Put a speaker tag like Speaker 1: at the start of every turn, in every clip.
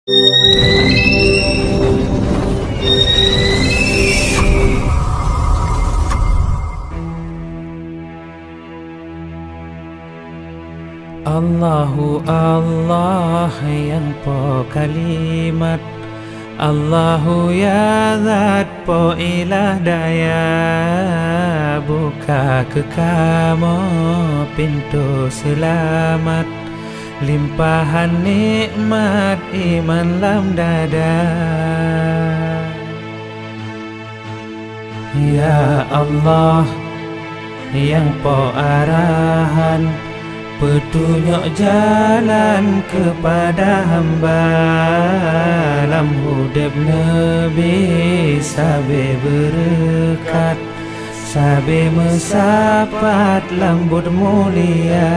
Speaker 1: Allahu Allah yang po kalimat, Allahu ya zat po ilah daya. Buka ke kamu pintu selamat, limpahan nikmat iman lam dada. Ya Allah yang po arahan, petunjuk jalan kepada hamba. Lam hudib Nabi sabe berkat, sabe mesapat lambut mulia.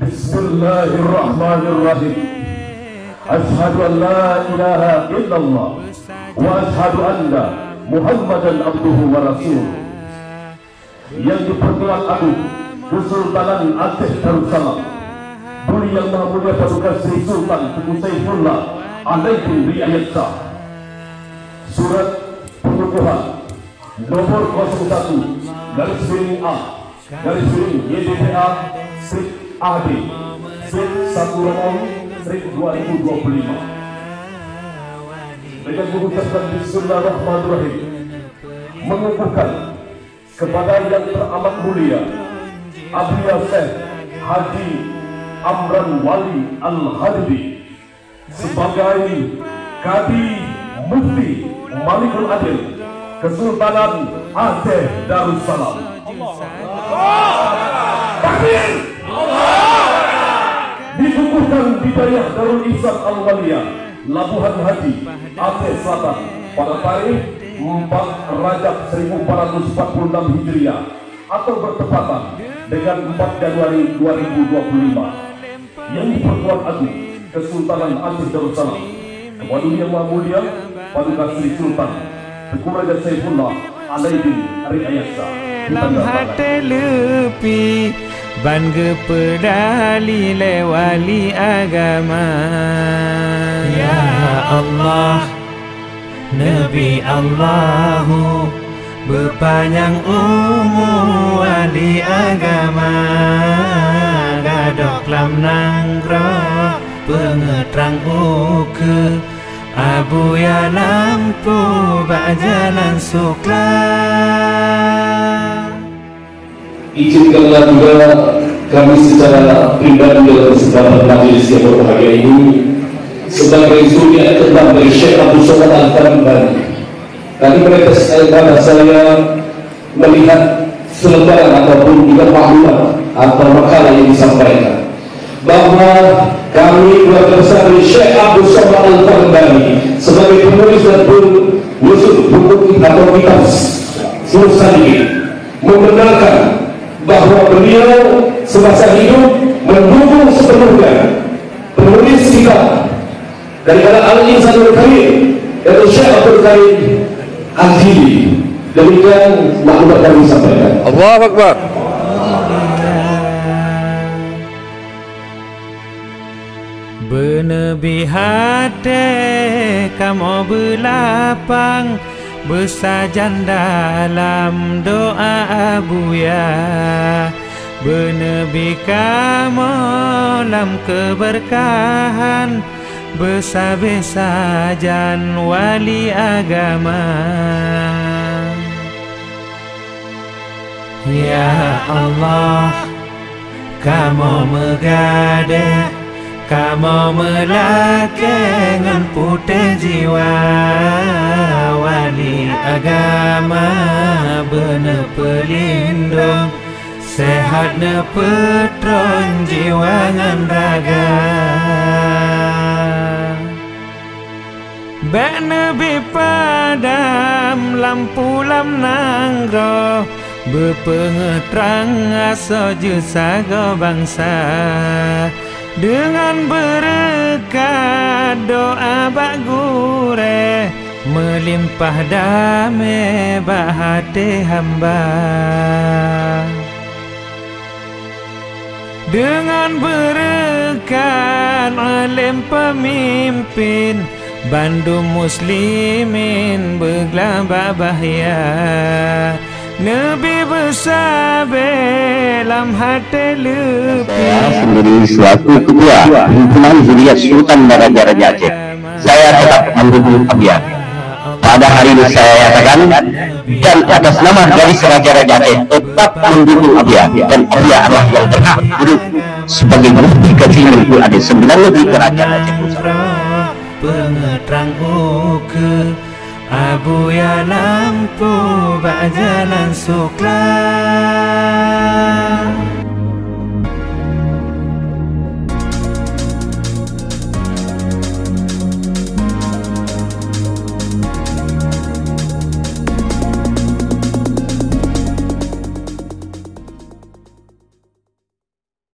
Speaker 2: Bismillahirrahmanirrahim. Ashhadu an la ilaha illallah wa ashhadu anna Muhammadan abduhu wa rasuluh. Yang diperkuat agung Kesultanan Aceh Darussalam, Buli Yang Maha Mulia Paduka Sri Sultan Tengku Saifullah alaihi riayat sah. Surat pengukuhan nomor 01/A/YDPA AD /1 2025 dengan mengucapkan Bismillahirrahmanirrahim, mengukuhkan kepada yang teramat mulia Abu Yasir Haji Amran Wali Al-Hadibi sebagai Kadi Mufti Malikul Adil Kesultanan Aceh Darussalam. Takbir! Dikukuhkan di Dayah Darul Ihsan Al-Waliyah Labuhan Haji Aceh Selatan pada tarikh 4 Rajab 1446 Hijriah atau bertepatan dengan 4 Januari 2025, yang diperkuat agung Kesultanan Aceh Darussalam, kepada Yang Maha Mulia Paduka Sri Sultan Tengku Raja Saifullah alaihi riayat sah.
Speaker 1: Lam hati lepi bangga pedali lewali agama. Ya Allah Nabi Allahu berpanjang umur wali agama. Gadok lam nangro pengetrang uke, Abu ya lampu bak jalan sukla.
Speaker 3: Izinkanlah juga kami secara pribadi dalam kesempatan majelis yang berbahagia ini sebagai zuriat tetap dari Syekh Abdul Somad Al-Faribani. Tadi mereka kepada saya melihat selebaran ataupun juga maklumat atau makalah yang disampaikan bahwa kami keluarga besar dari Syekh Abdul Somad Al-Faribani sebagai penulis dan penulis buku atau kitab Sulsani membenarkan bahwa beliau semasa hidup mendukung sepenuhnya penulis kitab daripada Al-Insanul Karim yaitu Syekh Abdul Karim Al-Jili. Demikian maklumat kami sampaikan.
Speaker 4: Allahu Akbar.
Speaker 1: Benebi hati kamu belapang, bersajan dalam doa abuya. Benebi kamu lam keberkahan, bersabe-sajan wali agama. Ya Allah kamu megade, kamu melakengan putih jiwa. Wali agama bener pelindung, sehat ne petron jiwa ngan raga. Bek nebi padam lampu lam nangro, berpengetrang asa jusaga bangsa. Dengan berkat doa bak gure, melimpah damai bak hati hamba. Dengan berkat Agen pemimpin Bandung muslimin bergelambak bahaya. Nabi bersalam hati lebih.
Speaker 4: Saya sendiri suatu ketua himpunan Zuriat Sultan Raja-Raja Aceh. Saya tetap mendukung Abiah. Pada hari ini saya nyatakan dan atas nama garis Raja-Raja Aceh tetap mendukung Abiah, dan Abiah adalah yang berhak duduk sebagai bukti keterima ada 9 negeri kerajaan Aceh Pusat.
Speaker 1: Pengetrang uke Abu ya lampu bak jalan suklam.